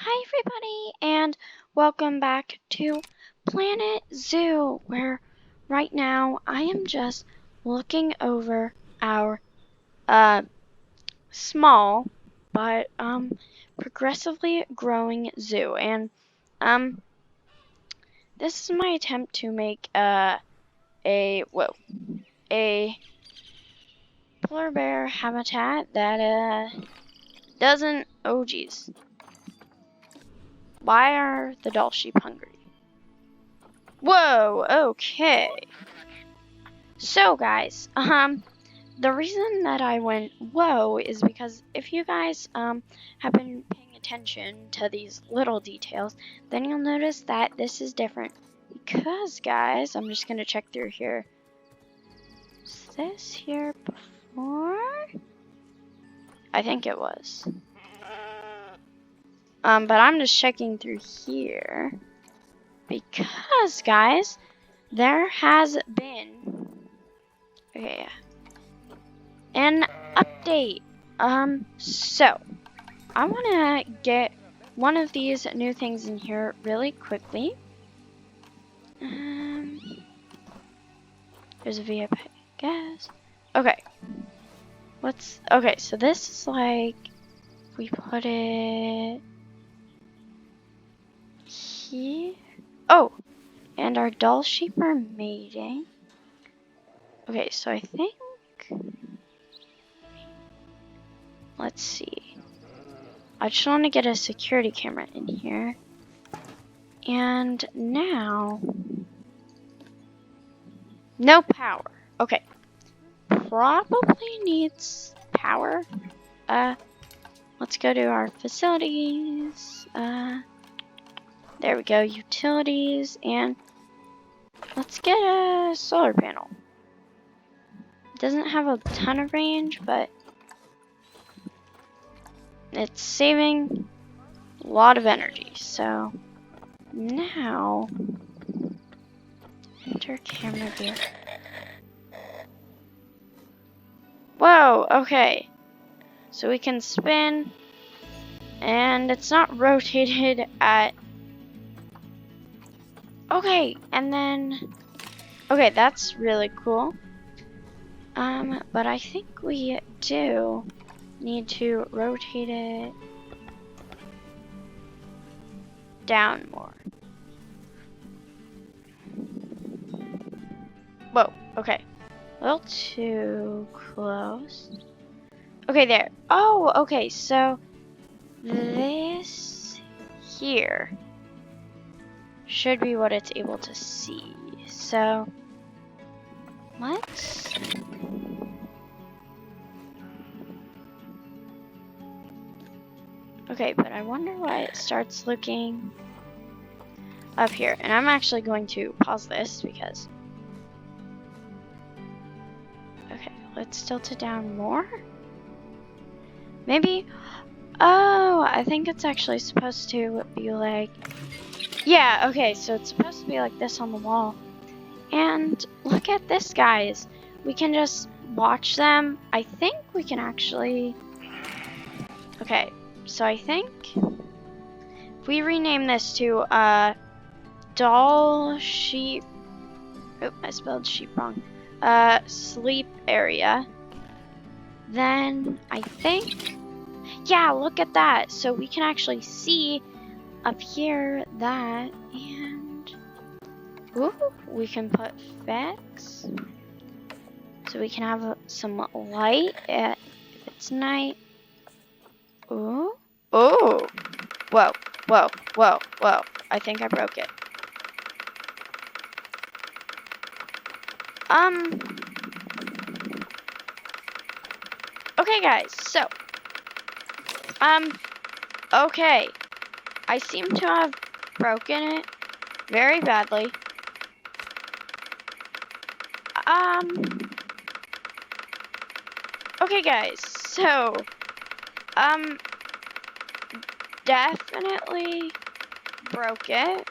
Hi everybody and welcome back to Planet Zoo, where right now I am just looking over our small but progressively growing zoo, and this is my attempt to make a polar bear habitat that doesn't. Oh geez, why are the doll sheep hungry? Whoa, okay. So guys, the reason that I went whoa is because if you guys have been paying attention to these little details, then you'll notice that this is different. Because guys, I'm just gonna check through here. Was this here before? I think it was. But I'm just checking through here because guys, there has been an update. So I want to get one of these new things in here really quickly. There's a VIP gas. Okay. Okay, so this is like, we put it here. Oh, and our doll sheep are mating. Okay, so I think, let's see. I just want to get a security camera in here. And now, no power. Okay. Probably needs power. Let's go to our facilities. There we go, utilities, and let's get a solar panel. Doesn't have a ton of range, but it's saving a lot of energy. So now, enter camera view. Whoa, okay. So we can spin, and it's not rotated at... Okay, and then... Okay, that's really cool. But I think we do need to rotate it down more. Whoa, okay. A little too close. Okay, there. Oh, okay, so this here should be what it's able to see. So let's... Okay, but I wonder why it starts looking up here. And I'm actually going to pause this because... Okay, let's tilt it down more. Maybe... Oh, I think it's actually supposed to be like... Yeah, okay, so it's supposed to be like this on the wall. And look at this, guys. We can just watch them. I think we can actually... Okay, so I think if we rename this to doll sheep... Oh, I spelled sheep wrong. Sleep area. Then I think... Yeah, look at that. So we can actually see up here that, and ooh, we can put fix, so we can have some light if it's night. Ooh, oh, whoa, whoa, whoa, whoa! I think I broke it. Okay, guys. So, okay. I seem to have broken it very badly. Okay, guys, so, definitely broke it.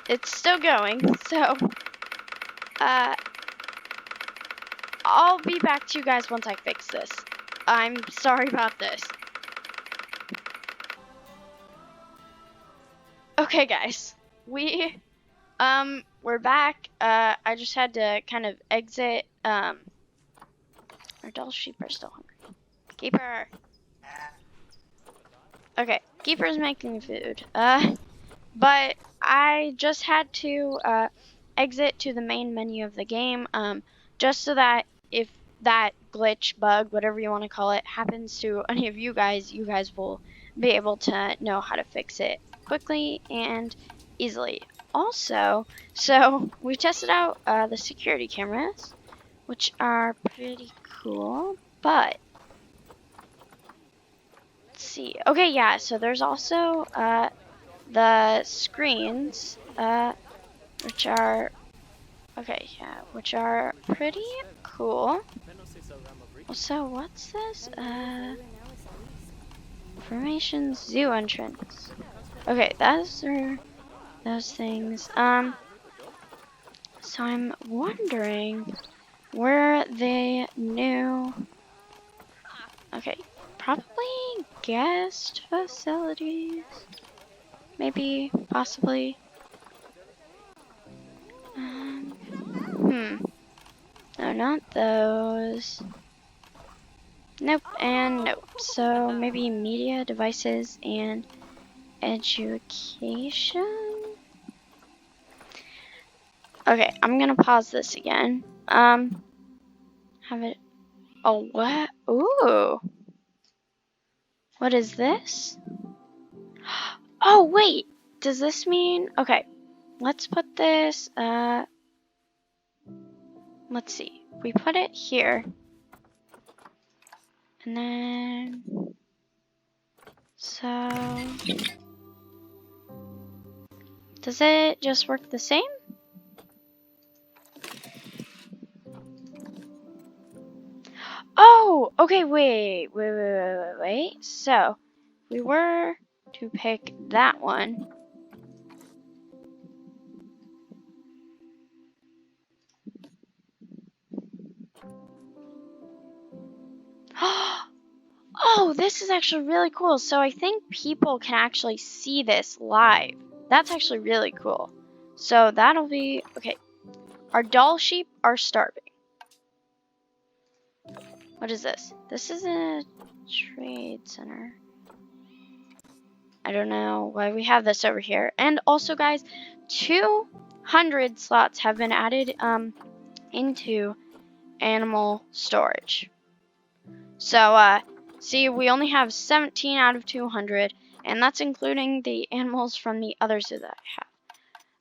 It's still going, so, I'll be back to you guys once I fix this. I'm sorry about this. Okay, guys, we're back. I just had to kind of exit. Our dull sheep are still hungry. Keeper. Okay, Keeper's making food. But I just had to exit to the main menu of the game, just so that if that glitch, bug, whatever you want to call it, happens to any of you guys will be able to know how to fix it quickly and easily. Also, so we tested out the security cameras, which are pretty cool, but let's see. Okay, yeah, so there's also the screens, which are which are pretty cool. So what's this? Formation zoo entrance. Okay, those are those things. So I'm wondering where the new. Okay, probably guest facilities. Maybe, possibly. No, not those. Nope, and nope. So maybe media devices and education. Okay, I'm gonna pause this again. Have it. Oh, what? Ooh. What is this? Oh, wait. Does this mean? Okay, let's put this. Let's see. We put it here. And then. So. Does it just work the same? Oh, okay, wait. So, we were to pick that one. Oh, this is actually really cool. So I think people can actually see this live. That's actually really cool. So that'll be, okay. Our doll sheep are starving. What is this? This is a trade center. I don't know why we have this over here. And also, guys, 200 slots have been added into animal storage. So, see, we only have 17 out of 200, and that's including the animals from the others that I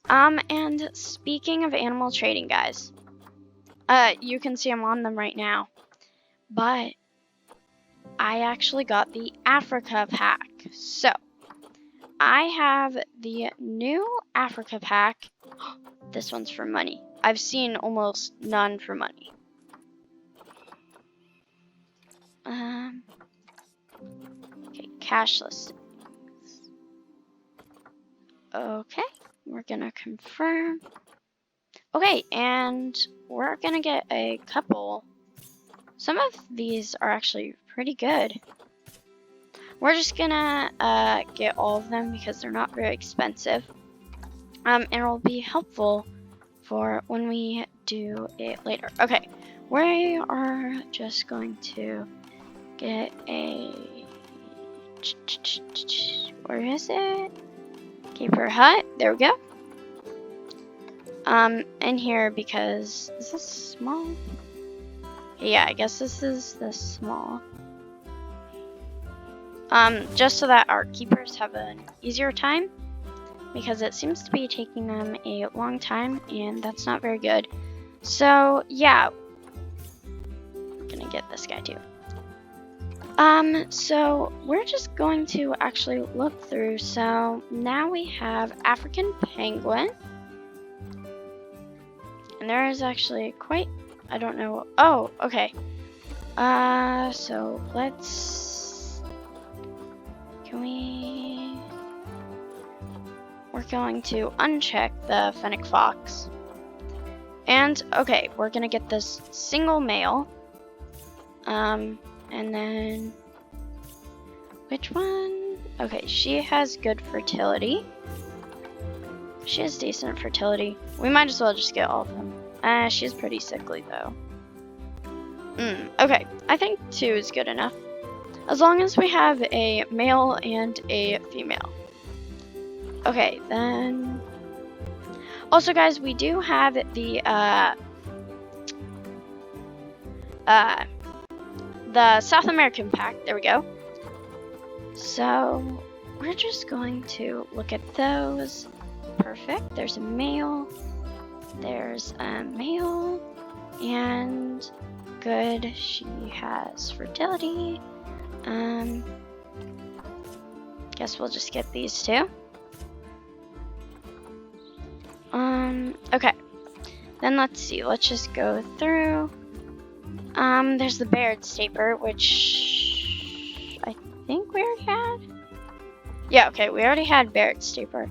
have. And speaking of animal trading, guys, you can see I'm on them right now, but I actually got the Africa pack. So, I have the new Africa pack. This one's for money. I've seen almost none for money. Okay, cashless. Okay, we're gonna confirm. Okay, and we're gonna get a couple. Some of these are actually pretty good. We're just gonna get all of them because they're not very expensive. And it'll be helpful for when we do it later. Okay, we are just going to get a. Where is it? Keeper hut. There we go. In here because is this small? Yeah, I guess this is the small. Just so that our keepers have an easier time, because it seems to be taking them a long time, and that's not very good. So yeah, I'm gonna get this guy too. So we're just going to actually look through. So now we have African penguin. And there is actually quite, I don't know. Oh, okay. So let's, we're going to uncheck the fennec fox. And, okay, we're gonna get this single male. And then, which one? Okay, she has good fertility. She has decent fertility. We might as well just get all of them. She's pretty sickly though. Okay, I think 2 is good enough. As long as we have a male and a female. Okay, then... Also, guys, we do have the South American pack. There we go. So, we're just going to look at those. Perfect. There's a male. There's a male. And good. She has fertility. Guess we'll just get these 2. Okay. Then let's see. Let's just go through. There's the Baird's Taper, which I think we already had. Yeah, okay, we already had Baird's Taper.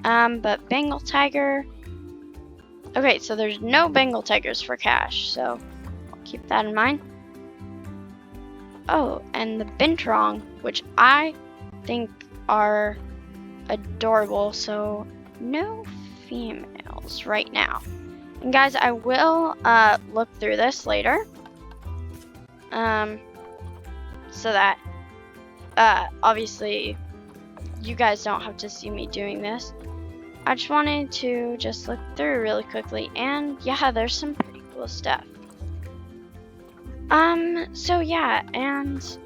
But Bengal Tiger. Okay, so there's no Bengal Tigers for cash, so I'll keep that in mind. Oh, and the Binturong, which I think are adorable, so no females right now. And guys, I will look through this later, so that obviously you guys don't have to see me doing this. I just wanted to just look through really quickly, and yeah, there's some pretty cool stuff. So yeah, and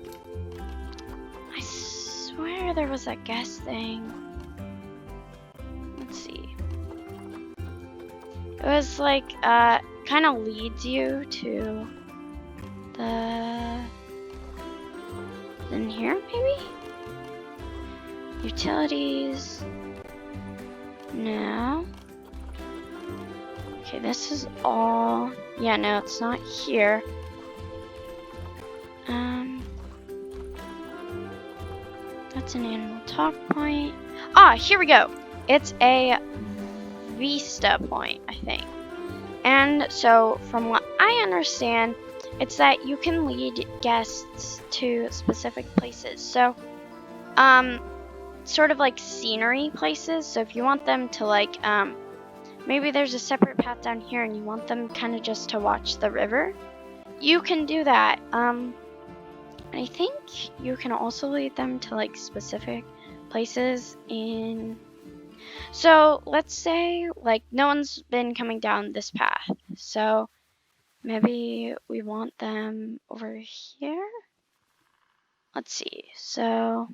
I swear there was a guest thing. Let's see. It was like, kind of leads you to the... in here, maybe? Utilities. No. Okay, this is all... Yeah, no, it's not here. That's an animal talk point. Ah, here we go. It's a Vista point, I think. And so, from what I understand, it's that you can lead guests to specific places. So, sort of like scenery places. So if you want them to like, maybe there's a separate path down here and you want them kind of just to watch the river, you can do that. I think you can also lead them to like specific places in... So let's say like no one's been coming down this path. So maybe we want them over here. Let's see. So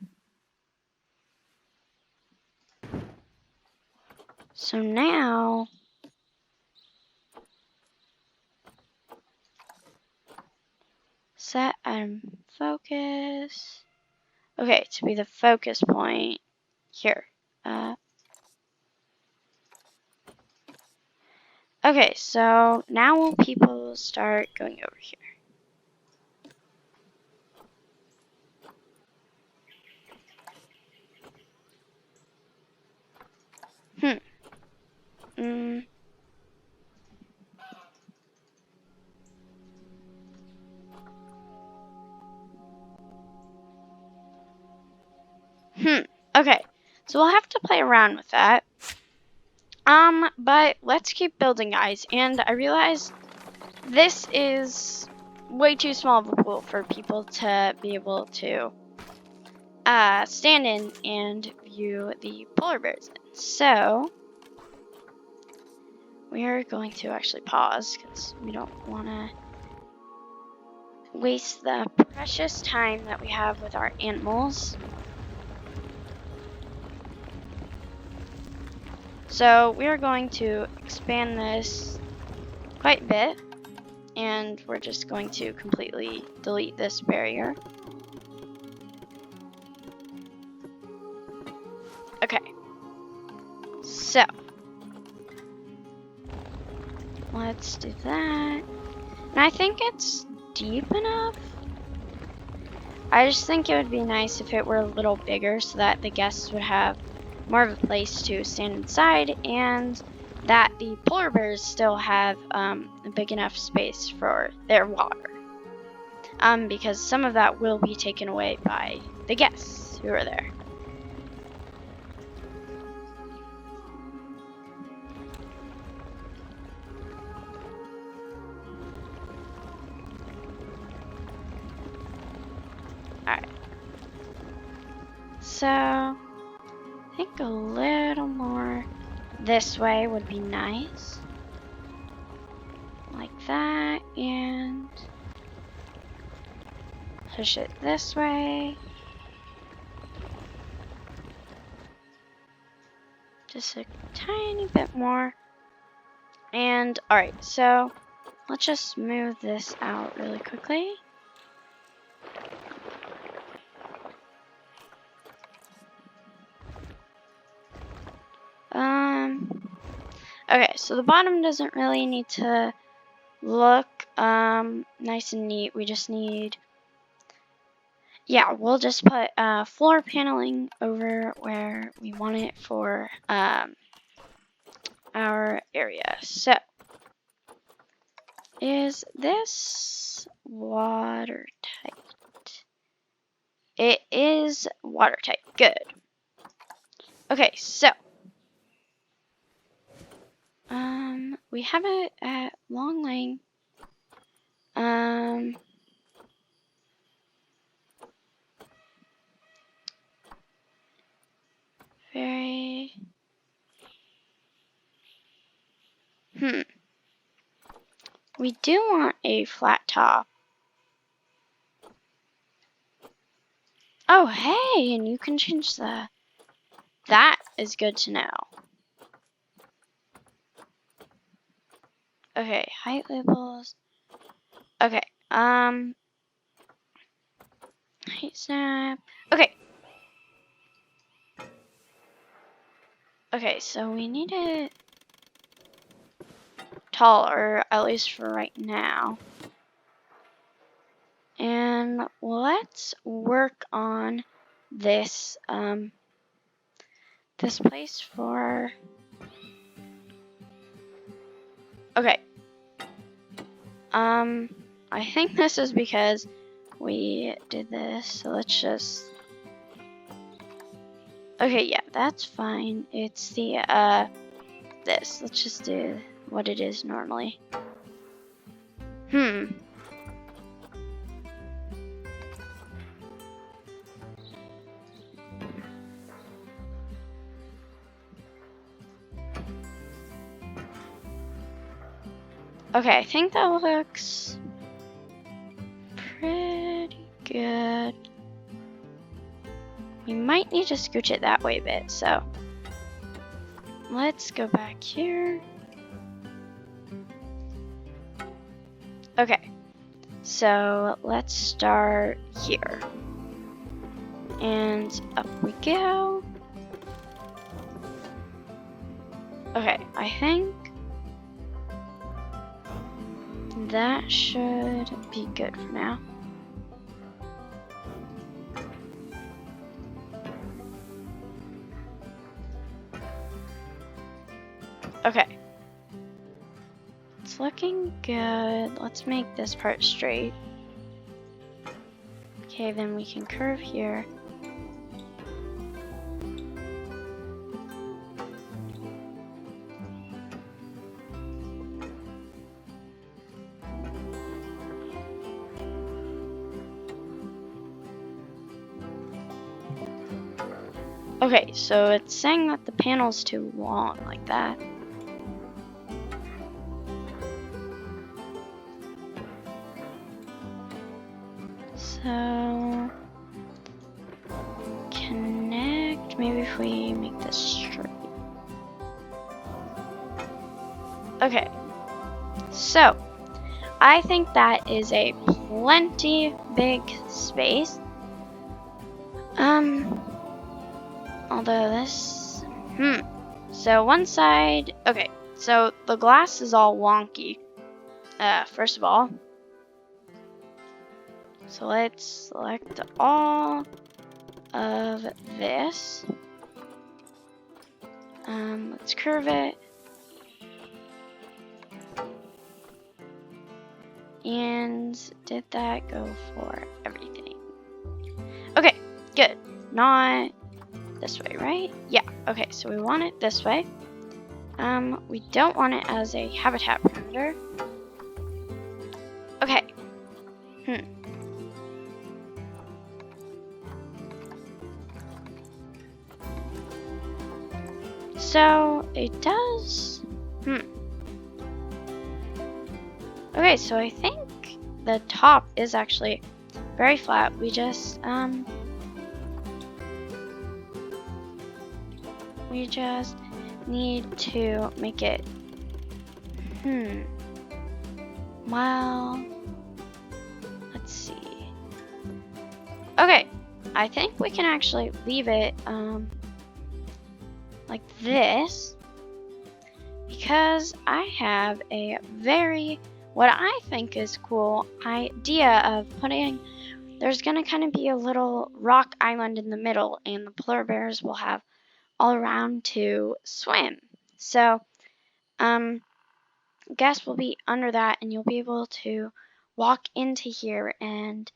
now set and focus. Okay, to be the focus point here. Okay, so now will people start going over here? Okay, so we'll have to play around with that. But let's keep building, guys. And I realized this is way too small of a pool for people to be able to stand in and view the polar bears in. So we are going to actually pause because we don't want to waste the precious time that we have with our animals. So we are going to expand this quite a bit, and we're just going to completely delete this barrier. Okay, so let's do that. And I think it's deep enough. I just think it would be nice if it were a little bigger so that the guests would have more of a place to stand inside, and that the polar bears still have a big enough space for their water. Because some of that will be taken away by the guests who are there. Alright. So, I think a little more this way would be nice. Like that, and push it this way. Just a tiny bit more. And, alright, so let's just smooth this out really quickly. Okay, so the bottom doesn't really need to look nice and neat. We just need, yeah, we'll just put floor paneling over where we want it for our area. So, is this watertight? It is watertight. Good. Okay, so we have it at long length. Very. We do want a flat top. Oh, hey, and you can change the. That is good to know. Okay, height labels. Okay, height snap. Okay. Okay, so we need it taller, at least for right now. And let's work on this, this place for, okay. I think this is because we did this, so let's just, okay, yeah, that's fine. It's the, this. Let's just do what it is normally. Okay, I think that looks pretty good. We might need to scooch it that way a bit, so let's go back here. Okay, so let's start here. And up we go. Okay, I think that should be good for now. Okay. It's looking good. Let's make this part straight. Okay, then we can curve here. Okay, so it's saying that the panel's too long, like that. So, connect, maybe if we make this straight. Okay, so, I think that is a plenty big space. Although this, so one side, okay, so the glass is all wonky, first of all. So let's select all of this. Let's curve it. And did that go for everything? Okay, good. Not this way, right? Yeah, okay, so we want it this way. We don't want it as a habitat parameter. Okay. So it does. Okay, so I think the top is actually very flat. We just need to make it. Well, let's see. Okay, I think we can actually leave it like this, because I have a what I think is cool idea of putting, there's gonna kind of be a little rock island in the middle, and the polar bears will have all around to swim. So guests will be under that, and you'll be able to walk into here and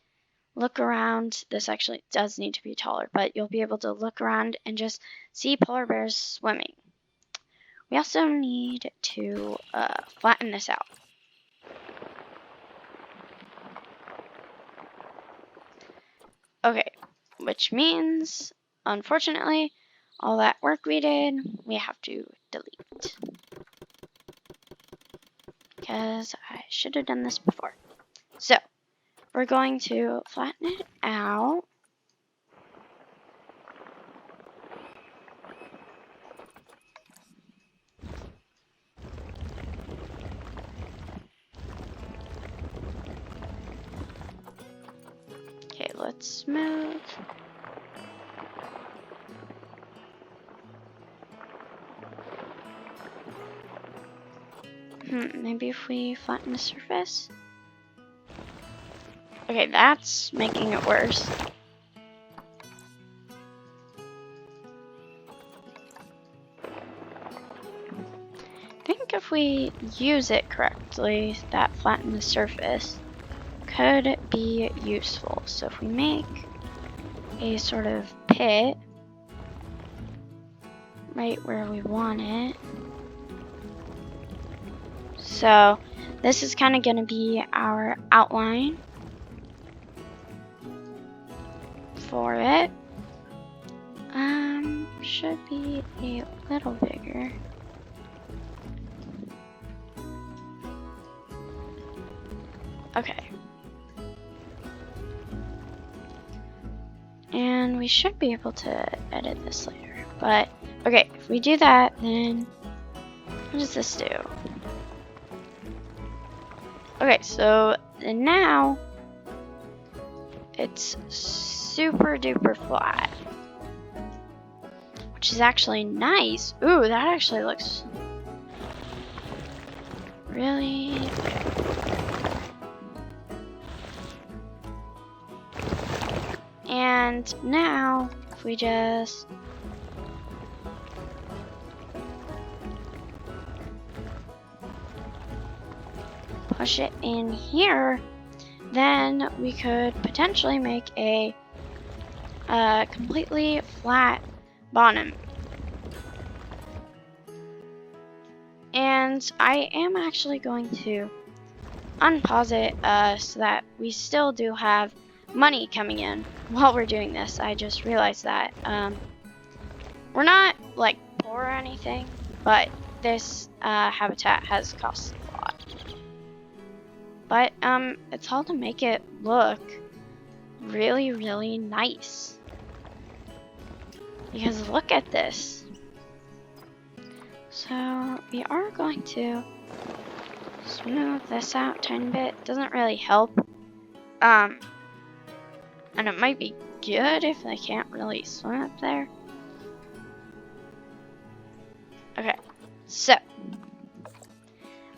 look around. This actually does need to be taller, but you'll be able to look around and just see polar bears swimming. We also need to flatten this out. Okay, which means, unfortunately, all that work we did, we have to delete. Because I should have done this before. So, we're going to flatten it out. Okay, let's smooth. Maybe if we flatten the surface. Okay, that's making it worse. I think if we use it correctly, that flatten the surface could be useful. So if we make a sort of pit right where we want it. So this is kind of going to be our outline for it. Should be a little bigger. Okay. And we should be able to edit this later. But, okay, if we do that, then what does this do? Okay, so now it's super duper flat, which is actually nice. Ooh, that actually looks really good. And now if we just push it in here, then we could potentially make a completely flat bottom. And I am actually going to unpause it so that we still do have money coming in while we're doing this. I just realized that we're not like poor or anything, but this habitat has cost a lot. But it's all to make it look really, really nice. Because look at this. So we are going to smooth this out a tiny bit. Doesn't really help. And it might be good if they can't really swim up there. Okay, so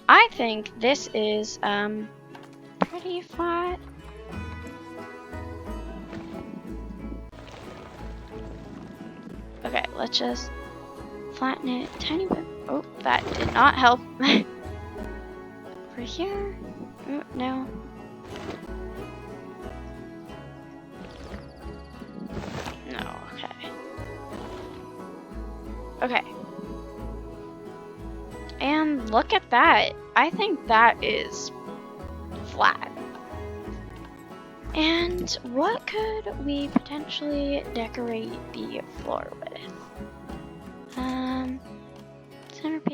I think this is pretty flat. Okay, let's just flatten it a tiny bit. Oh, that did not help. Over here. Oh, no. No, okay. Okay. And look at that. I think that is flat. And what could we potentially decorate the floor with?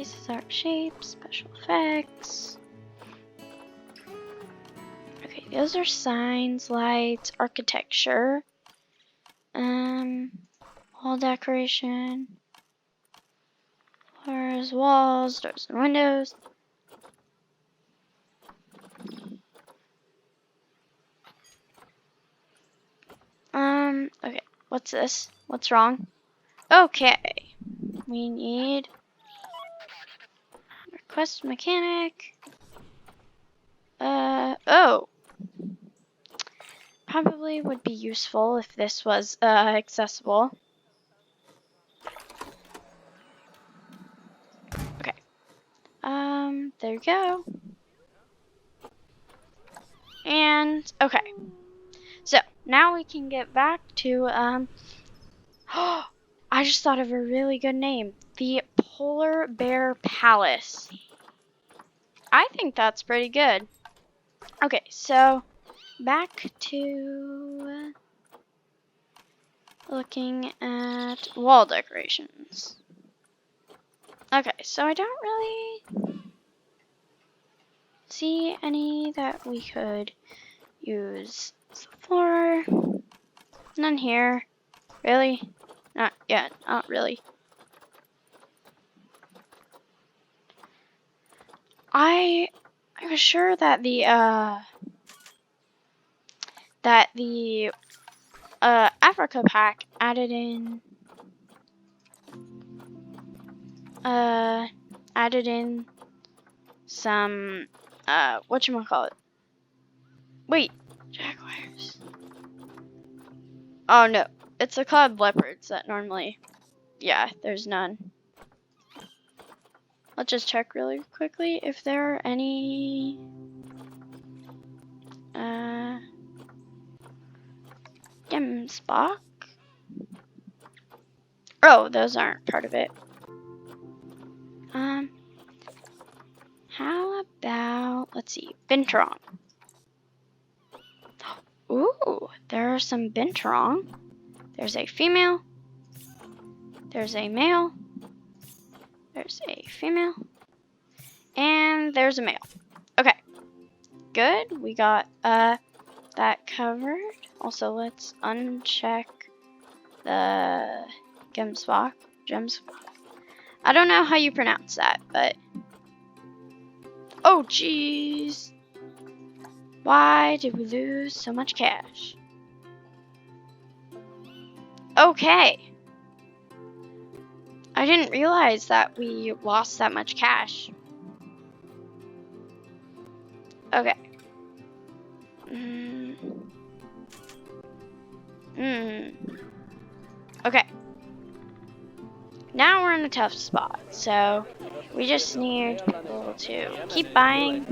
faces, art shapes, special effects. Okay, those are signs, lights, architecture. Wall decoration. Floors, walls, doors and windows. Okay, what's this? What's wrong? Okay, we need request mechanic. Oh. Probably would be useful if this was, accessible. Okay. There you go. And, okay. So, now we can get back to, I just thought of a really good name. The Polar Bear Palace. I think that's pretty good. Okay, so back to looking at wall decorations. Okay, so I don't really see any that we could use. Floor. None here. Really? Not yet. Not really. I was sure that the Africa pack added in some whatchamacallit. Wait, jaguars. Oh no, it's the cloud leopards that normally, yeah, there's none. Let's just check really quickly if there are any Gemsbok. Oh, those aren't part of it. How about, let's see, Binturong. Ooh, there are some Binturong. There's a female. There's a male. There's a female. And there's a male. Okay. Good. We got that covered. Also, let's uncheck the Gemsbok. I don't know how you pronounce that, but oh jeez. Why did we lose so much cash? Okay. I didn't realize that we lost that much cash. Okay. Okay. Now we're in a tough spot, so we just need people to keep buying,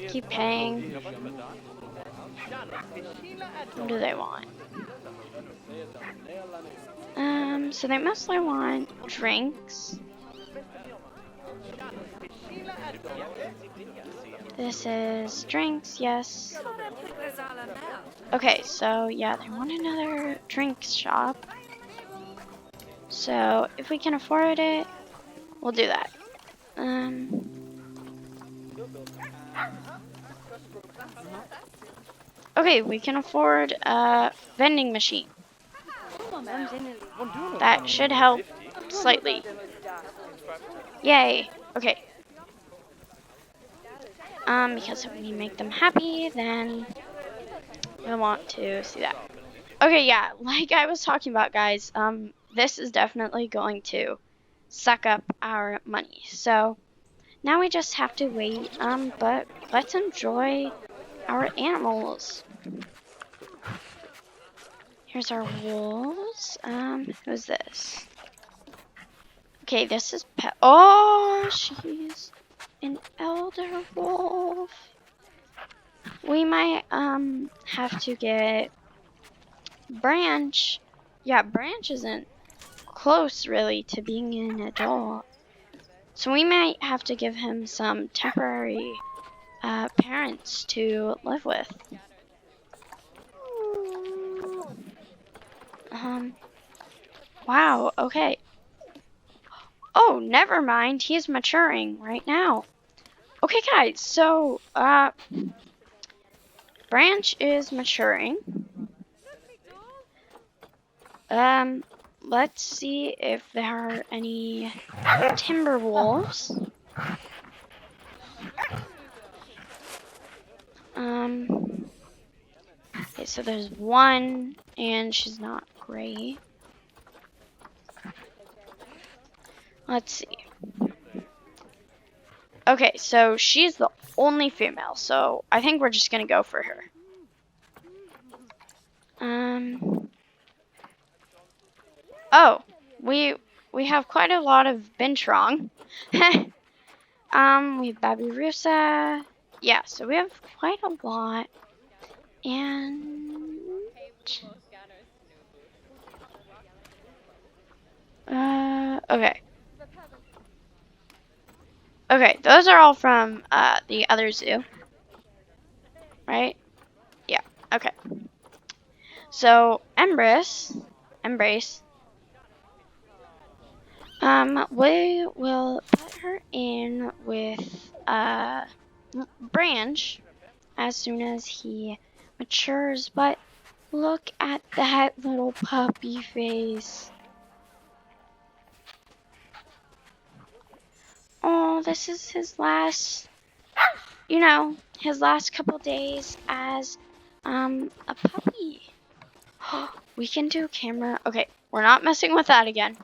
keep paying. What do they want? So they mostly want drinks. This is drinks, yes. Okay, so yeah, they want another drinks shop. So if we can afford it, we'll do that. Okay, we can afford a vending machine. That should help slightly. Yay. Okay. Because if we make them happy, then we'll want to see that. Okay, yeah, like I was talking about, guys, this is definitely going to suck up our money. So now we just have to wait, but let's enjoy our animals. Here's our wolves. Who's this? Okay, this is oh, she's an elder wolf. We might, have to get Branch. Yeah, Branch isn't close, really, to being an adult. So we might have to give him some temporary, parents to live with. Wow, okay. Oh, never mind. He's maturing right now. Okay, guys. So, Branch is maturing. Let's see if there are any timber wolves. Okay, so there's one, and she's not great. Let's see. Okay, so she's the only female, so I think we're just gonna go for her. Oh, we have quite a lot of Bintrong. We have Babirusa. Yeah, so we have quite a lot. And okay. Okay, those are all from the other zoo. Right? Yeah. Okay. So Embrace, we will put her in with Branch as soon as he matures. But look at that little puppy face. Oh, this is his last, his last couple days as a puppy. We can do camera. Okay, we're not messing with that again.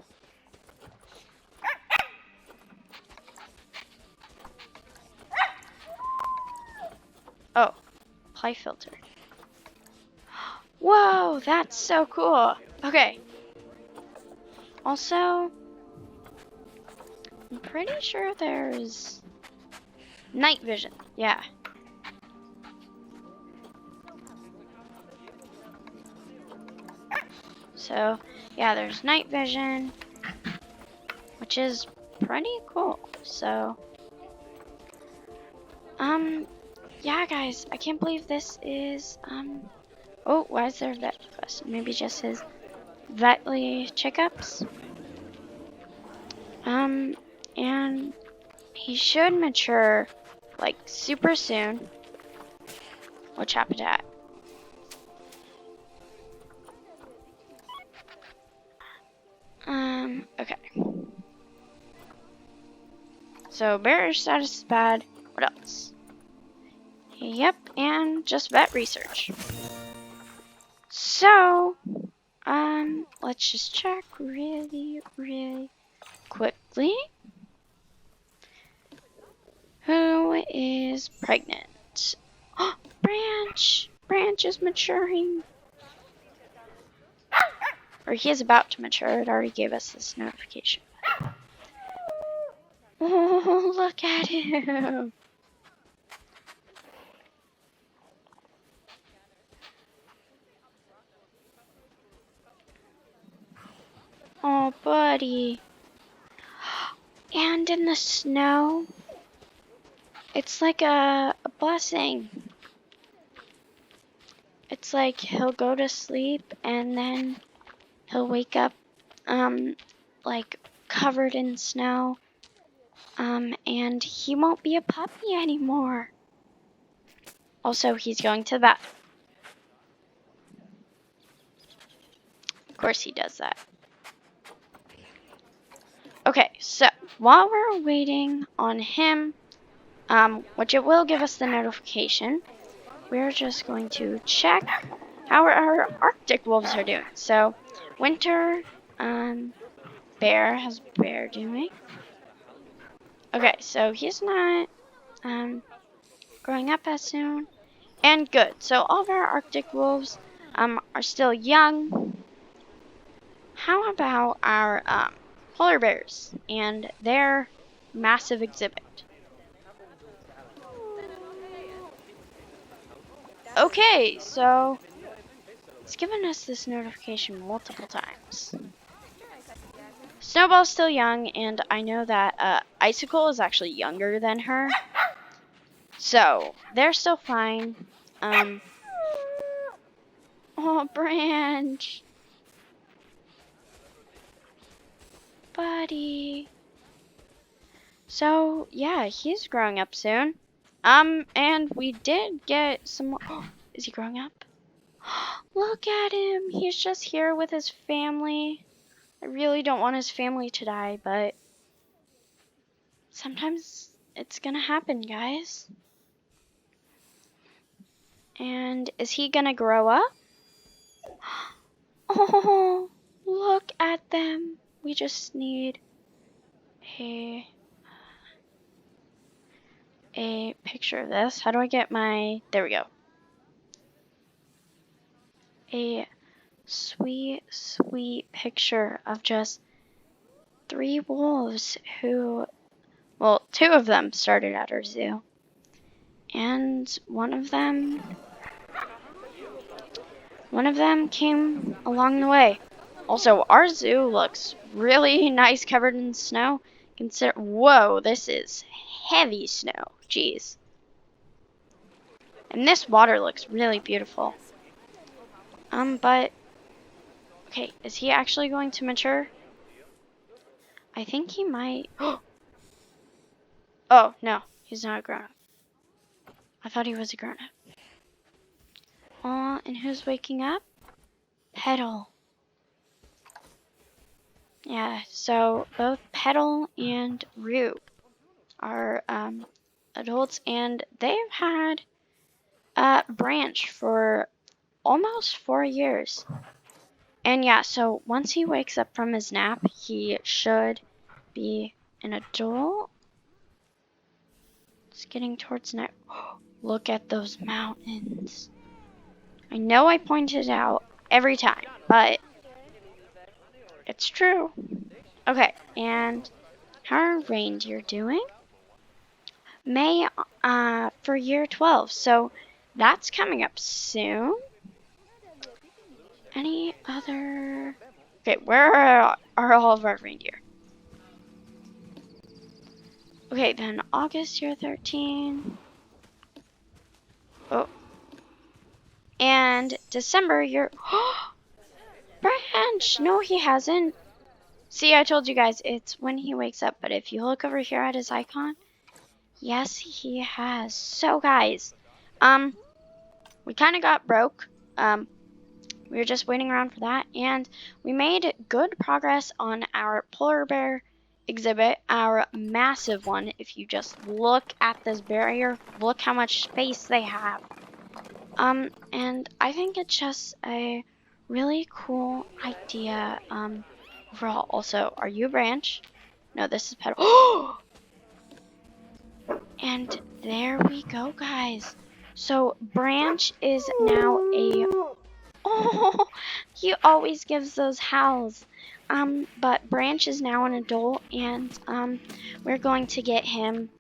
Oh, play filter. Whoa, that's so cool. Okay. Also, I'm pretty sure there's night vision. Yeah. So, yeah, there's night vision, which is pretty cool. So, yeah, guys, I can't believe this is, oh, why is there a vet quest? Maybe just his vetly checkups. And he should mature, like, super soon. Which habitat? Okay. So, bear status is bad. What else? Yep, and just vet research. So, let's just check really quickly. Who is pregnant? Oh, Branch! Branch is maturing. Or he is about to mature. It already gave us this notification. Oh, look at him! Oh, buddy. And in the snow. It's like a blessing. It's like he'll go to sleep and then he'll wake up, like covered in snow. And he won't be a puppy anymore. Also, he's going to the bathroom. Of course he does that. Okay, so while we're waiting on him, which it will give us the notification, we're just going to check how our Arctic wolves are doing. So, Winter, Bear, how's Bear doing? Okay, so he's not, growing up as soon. And good. So all of our Arctic wolves, are still young. How about our, polar bears and their massive exhibit? Okay, so it's given us this notification multiple times. Snowball's still young, and I know that Icicle is actually younger than her. So, they're still fine. Oh, Branch. Buddy. So, yeah, he's growing up soon. And we did get some more. Is he growing up? Look at him. He's just here with his family. I really don't want his family to die, but sometimes it's gonna happen, guys. And is he gonna grow up? Oh, look at them. We just need a picture of this. How do I get my... There we go. A sweet, sweet picture of just 3 wolves who... Well, 2 of them started at our zoo. And one of them came along the way. Also, our zoo looks really nice covered in snow. Whoa, this is heavy snow. Jeez. And this water looks really beautiful. But okay, is he actually going to mature? I think he might. Oh, no, he's not a grown-up. I thought he was a grown-up. Aw, and who's waking up? Petal. Yeah, so both Petal and Rue are adults, and they've had Branch for almost 4 years. And yeah, so once he wakes up from his nap, he should be an adult. It's getting towards night. Look at those mountains. I know I pointed it out every time, but it's true. Okay, and how are reindeer doing? May for year 12, so that's coming up soon. Any other... Okay, where are all of our reindeer? Okay, then August year 13. Oh. And December year... Branch! No, he hasn't. See, I told you guys, it's when he wakes up, but if you look over here at his icon, yes, he has. So, guys, we kind of got broke. We were just waiting around for that, and we made good progress on our polar bear exhibit, our massive one. If you just look at this barrier, look how much space they have. And I think it's just a really cool idea, overall. Also, are you Branch? No, this is Petal. And there we go, guys. So, Branch is now a... Oh, he always gives those howls. But Branch is now an adult, and we're going to get him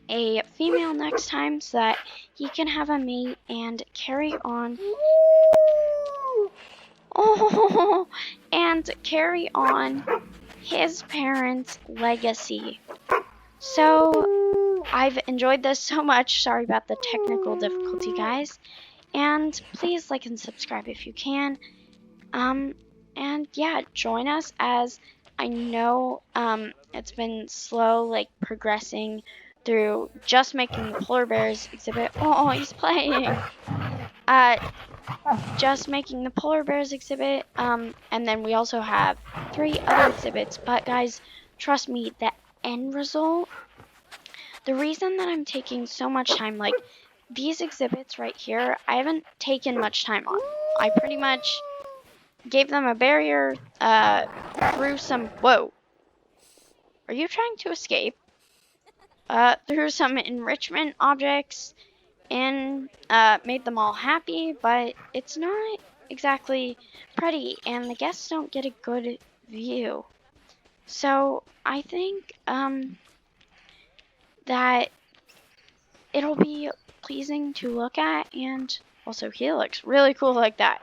a female next time so that he can have a mate and carry on. Oh, and carry on his parents' legacy. So, I've enjoyed this so much. Sorry about the technical difficulty, guys. And please like and subscribe if you can. And yeah, join us, as I know it's been slow, like progressing through just making the polar bears exhibit. Oh, he's playing. Just making the polar bears exhibit. And then we also have 3 other exhibits. But guys, trust me, the end result. The reason that I'm taking so much time, like these exhibits right here, I haven't taken much time on. I pretty much gave them a barrier, threw some... Whoa. Are you trying to escape? Threw some enrichment objects and made them all happy, but it's not exactly pretty, and the guests don't get a good view. So I think that it'll be pleasing to look at, and also he looks really cool like that.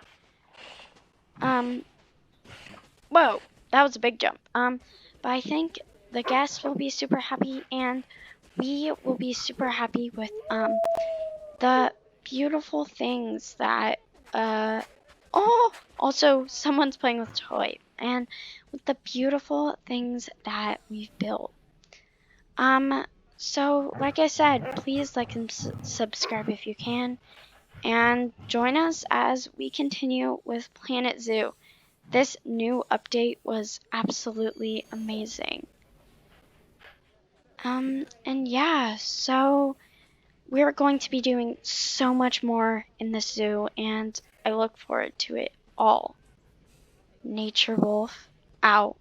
Whoa, that was a big jump. But I think the guests will be super happy, and we will be super happy with the beautiful things that oh, also someone's playing with toy, and with the beautiful things that we've built. So like I said, please like and subscribe if you can, and join us as we continue with Planet Zoo. This new update was absolutely amazing. And yeah, so we're going to be doing so much more in this zoo, and I look forward to it all. Nature Wolf, out.